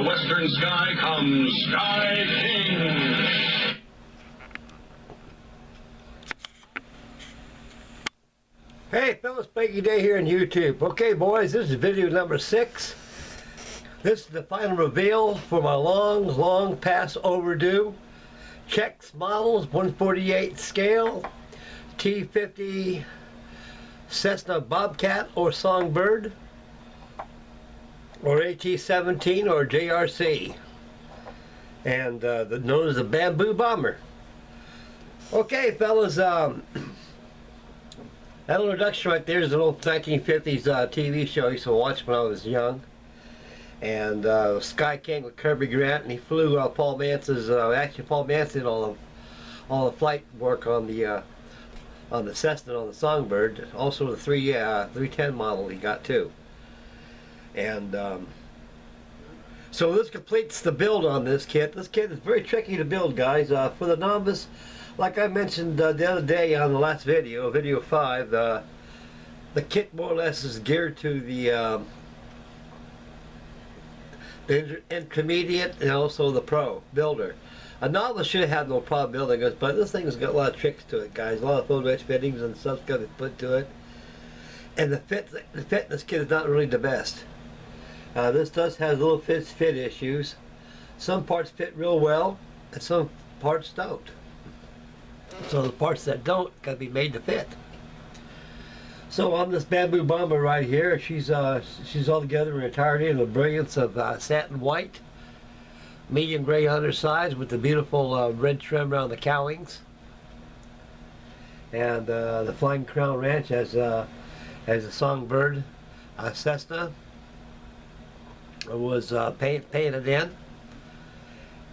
the western sky comes Sky King. Hey fellas, Frankie Day here on YouTube. Okay boys, this is video number 6. This is the final reveal for my long past overdue Chex models 148 scale T-50 Cessna Bobcat or Songbird or AT-17 or JRC, and known as the Bamboo Bomber. Okay fellas, that introduction right there is an old 1950s TV show I used to watch when I was young. And Sky King with Kirby Grant, and he flew Paul Mance's. Actually, Paul Mance did all the flight work on the Cessna, on the Songbird. Also the 310 model he got too. And so this completes the build on this kit. This kit is very tricky to build, guys. For the novice, like I mentioned the other day on the last video, video 5, the kit more or less is geared to the intermediate and also the pro builder. A novice should have no problem building this, but this thing has got a lot of tricks to it, guys. A lot of photo etch fittings and stuff's got to be put to it. And the fit in this kit is not really the best. This does have little fit issues. Some parts fit real well, and some parts don't. So the parts that don't got to be made to fit. So on this Bamboo Bomber right here, she's all together in entirety in the brilliance of satin white, medium gray undersides with the beautiful red trim around the cowlings. And the Flying Crown Ranch has a Songbird Cessna. It was painted in.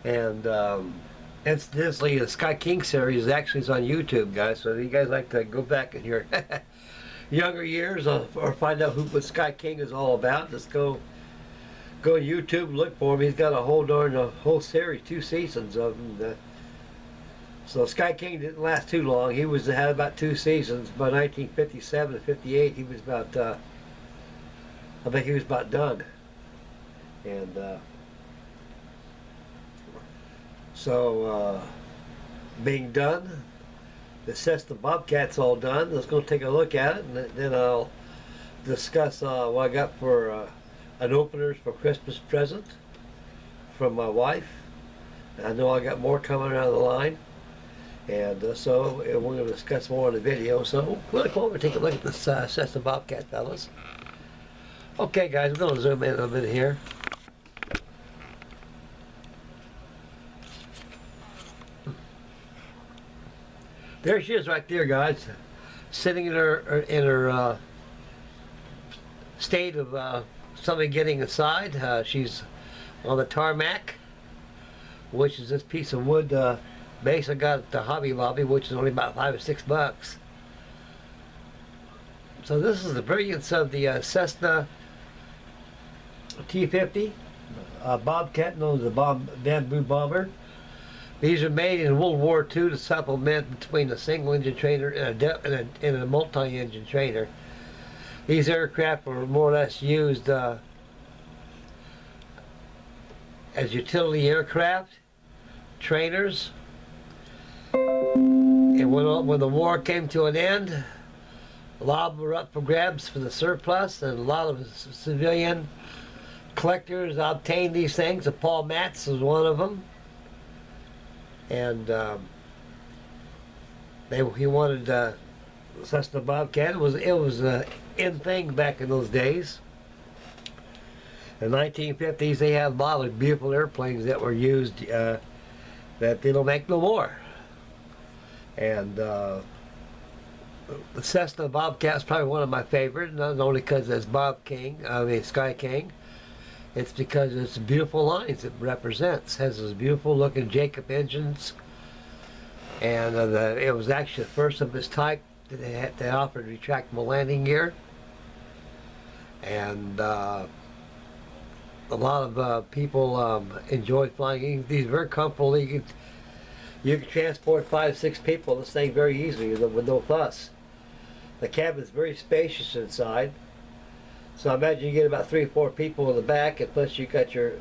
And incidentally, the Sky King series actually is on YouTube, guys. So if you guys like to go back in your younger years or find out what Sky King is all about, just go to YouTube and look for him. He's got a whole series, 2 seasons of them. So Sky King didn't last too long. He had about 2 seasons. By 1957 to 58, he was about I think he was about done. And so being done, the Cessna Bobcat's all done. Let's go take a look at it, and then I'll discuss what I got for an openers for Christmas present from my wife. I know I got more coming around the line, and so we're going to discuss more in the video. So we'll come over and take a look at this Cessna Bobcat, fellas. Okay, guys, we're going to zoom in a little bit here. There she is right there, guys, sitting in her state of somebody getting inside. She's on the tarmac, which is this piece of wood base I got at the Hobby Lobby, which is only about $5 or $6. So this is the brilliance of the Cessna T-50 Bobcat, known as the Bamboo Bomber. These are made in World War II to supplement between a single engine trainer and a multi-engine trainer. These aircraft were more or less used as utility aircraft, trainers, and when the war came to an end, a lot of them were up for grabs for the surplus, and a lot of civilian collectors obtained these things. Paul Mance was one of them. And he wanted Cessna Bobcat. It was an in thing back in those days. In the 1950s, they had a lot of beautiful airplanes that were used that they don't make no more. And the Cessna Bobcat is probably one of my favorites, not only because it's Sky King. It's because it's beautiful lines it represents. It has those beautiful looking Jacob engines, and it was actually the first of its type that they offered retractable landing gear. And a lot of people enjoyed flying these. Very comfortable. You can transport 5 or 6 people in this thing very easily with no fuss. The cabin is very spacious inside. So I imagine you get about 3 or 4 people in the back, and plus you got your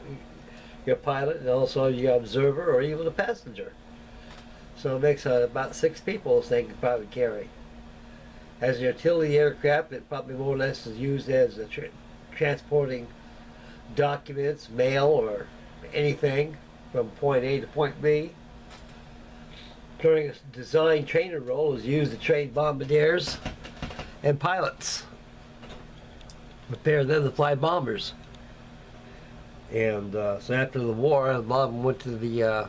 your pilot, and also your observer or even a passenger. So it makes about 6 people this thing can probably carry. As a utility aircraft, it probably more or less is used as a transporting documents, mail, or anything from point A to point B. During a design trainer role is used to train bombardiers and pilots. Prepare them to fly bombers. And so after the war, the bomb went to the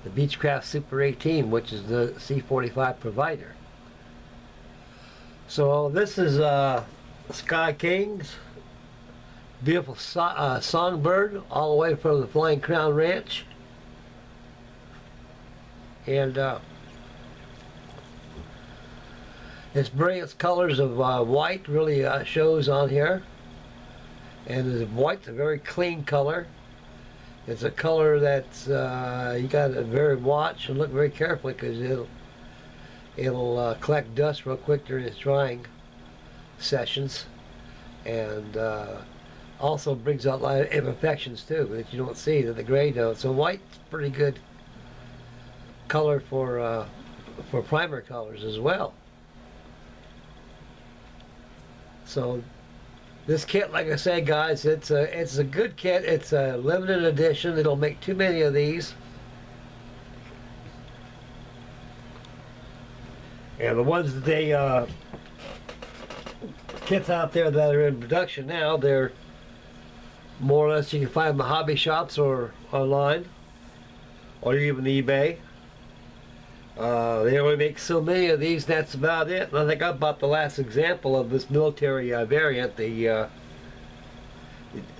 Beechcraft Super 18, which is the C-45 provider. So this is Sky King's beautiful Songbird, all the way from the Flying Crown Ranch. And its brilliant colors of white really shows on here. And white's a very clean color. It's a color that's you got to very watch and look very carefully, because it'll collect dust real quick during its drying sessions, and also brings out a lot of imperfections too that you don't see that the gray don't. So white's pretty good color for primer colors as well. So this kit, like I said, guys, it's a good kit. It's a limited edition. They don't make too many of these. And the ones that they kits out there that are in production now, they're more or less, you can find them in hobby shops or online or even eBay. They only make so many of these, that's about it. And I think I bought the last example of this military variant, the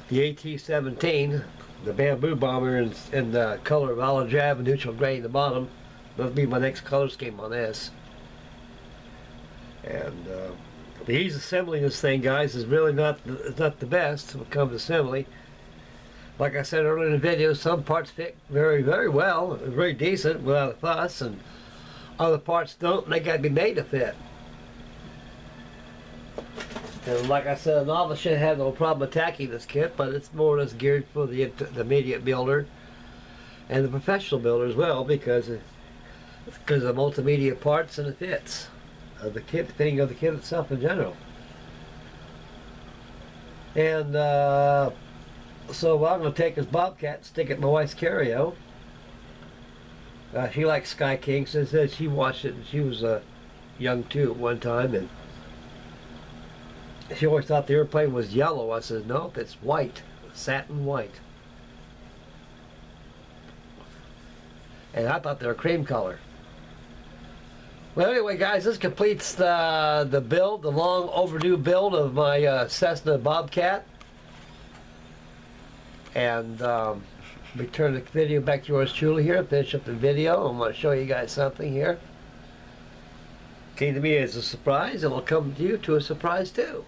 AT-17, the bamboo bomber in the color of olive drab and neutral gray in the bottom. That'll be my next color scheme on this. And the ease of assembling this thing, guys, is really not the best when it comes to assembly. Like I said earlier in the video, some parts fit very, very well, very decent without a fuss, and other parts don't, and they got to be made to fit. And like I said, a novice shouldn't have no problem attacking this kit, but it's more or less geared for the immediate builder and the professional builder as well, because of multimedia parts and it fits. The kit, fitting of the kit itself in general. And so what I'm going to take this Bobcat and stick it in my wife's carry-out. She likes Sky King, so said she watched it, and she was young too at one time, and she always thought the airplane was yellow. I said, nope, it's white, satin white. And I thought they were cream color. Well, anyway, guys, this completes the build, the long overdue build of my Cessna Bobcat. And we turn the video back to yours truly here, finish up the video. I'm going to show you guys something here. Came to me as a surprise, and will come to you to a surprise too.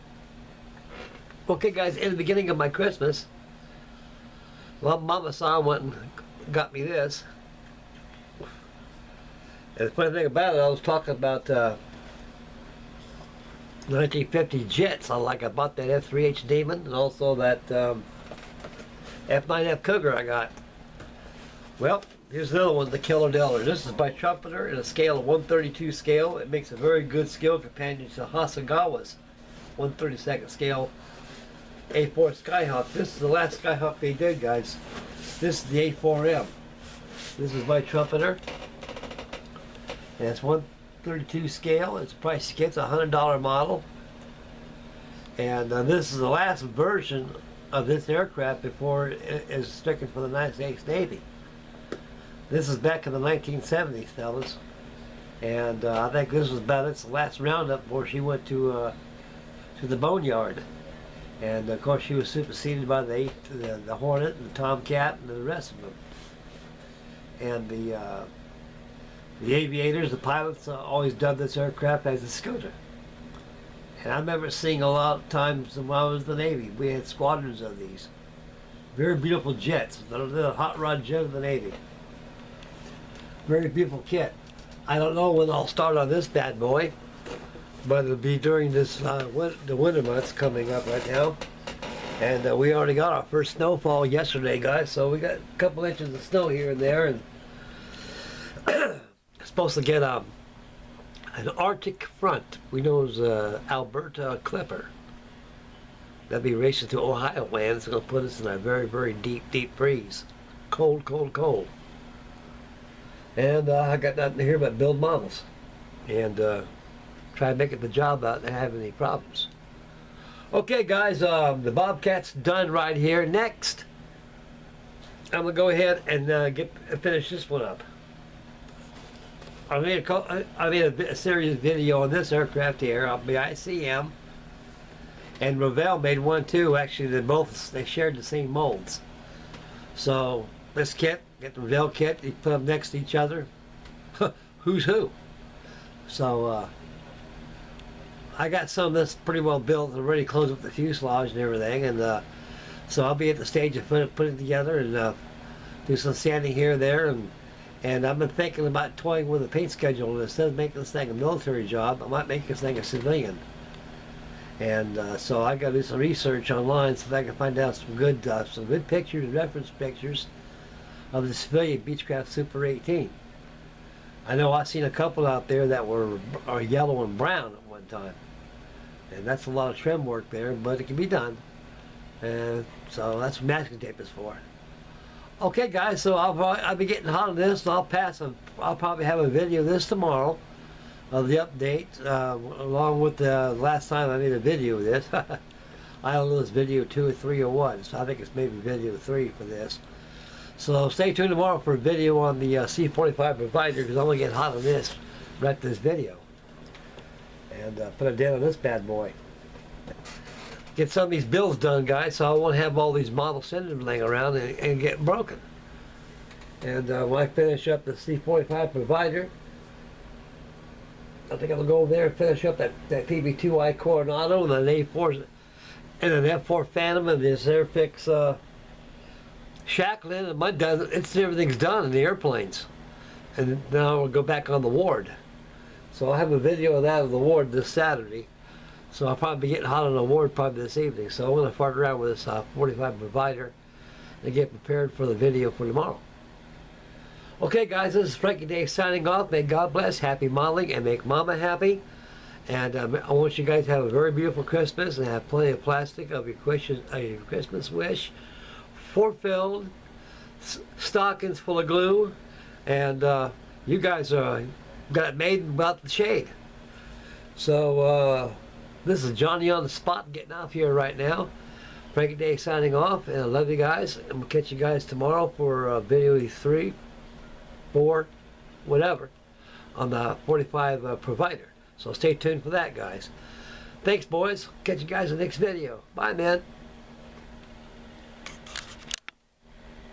Okay, guys, in the beginning of my Christmas, well, Mama saw went and got me this. And the funny thing about it, I was talking about 1950 jets. I bought that F3H Demon and also that F9F Cougar I got. Well, here's another one, the Killer Deller. This is by Trumpeter in a scale of 132 scale. It makes a very good scale companion to Hasegawa's 132nd scale A4 Skyhawk. This is the last Skyhawk they did, guys. This is the A4M. This is by Trumpeter. And it's 132 scale. It's a pricey kit. It's a $100 model. And this is the last version of this aircraft before it is stricken for the United States Navy. This is back in the 1970s, fellas. And I think this was about its last roundup before she went to the boneyard. And of course she was superseded by the Hornet and the Tomcat and the rest of them. And the aviators, the pilots, always dubbed this aircraft as a scooter. And I remember seeing a lot of times when I was in the Navy, we had squadrons of these. Very beautiful jets. They're the hot rod jet of the Navy. Very beautiful kit. I don't know when I'll start on this bad boy, but it'll be during this the winter months coming up right now. And we already got our first snowfall yesterday, guys, so we got a couple inches of snow here and there, and supposed to get an Arctic front. We know it's Alberta Clipper. That'd be racing through Ohio land. It's going to put us in a very, very deep, deep freeze. Cold, cold, cold. And I got nothing to hear but build models and try to make it the job out and have any problems. Okay, guys, the Bobcat's done right here. Next, I'm going to go ahead and finish this one up. I made a series video on this aircraft here. The ICM and Revell made one too. Actually, they shared the same molds. So this kit, get the Revell kit, you put them next to each other. Who's who? So I got some of this pretty well built, already closed up the fuselage and everything, and so I'll be at the stage of putting it together and do some sanding here and there, and I've been thinking about toying with a paint schedule. And instead of making this thing a military job, I might make this thing a civilian. And so I got to do some research online so that I can find out some good pictures, reference pictures of the civilian Beechcraft Super 18. I know I've seen a couple out there that are yellow and brown at one time, and that's a lot of trim work there, but it can be done. And so that's what masking tape is for. Okay, guys, so I'll be getting hot on this, and I'll probably have a video of this tomorrow of the update, along with the last time I made a video of this. I don't know if it's video 2 or 3 or 1, so I think it's maybe video 3 for this. So stay tuned tomorrow for a video on the C-45 Provider, because I'm going to get hot on this right this video. And put a dent on this bad boy. Get some of these builds done, guys, so I won't have all these model cylinders laying around and get broken. And when I finish up the C-45 Provider, I think I'll go over there and finish up that PB2i Coronado and an A4 and an F4 Phantom and this Airfix shackling, and everything's done in the airplanes. And now I'll go back on the Ward. So I'll have a video of that of the Ward this Saturday. So I'll probably be getting hot on the Ward probably this evening. So I'm going to fart around with this 45 Provider and get prepared for the video for tomorrow. Okay, guys, this is Frankie Day signing off. May God bless, happy modeling, and make Mama happy. And I want you guys to have a very beautiful Christmas and have plenty of plastic of your Christmas wish fulfilled, stockings full of glue, and you guys got it made about the shade. So this is Johnny on the spot getting off here right now. Frankie Day signing off, and I love you guys. And we'll catch you guys tomorrow for video 3, 4, whatever, on the 45 Provider. So stay tuned for that, guys. Thanks, boys. Catch you guys in the next video. Bye, man.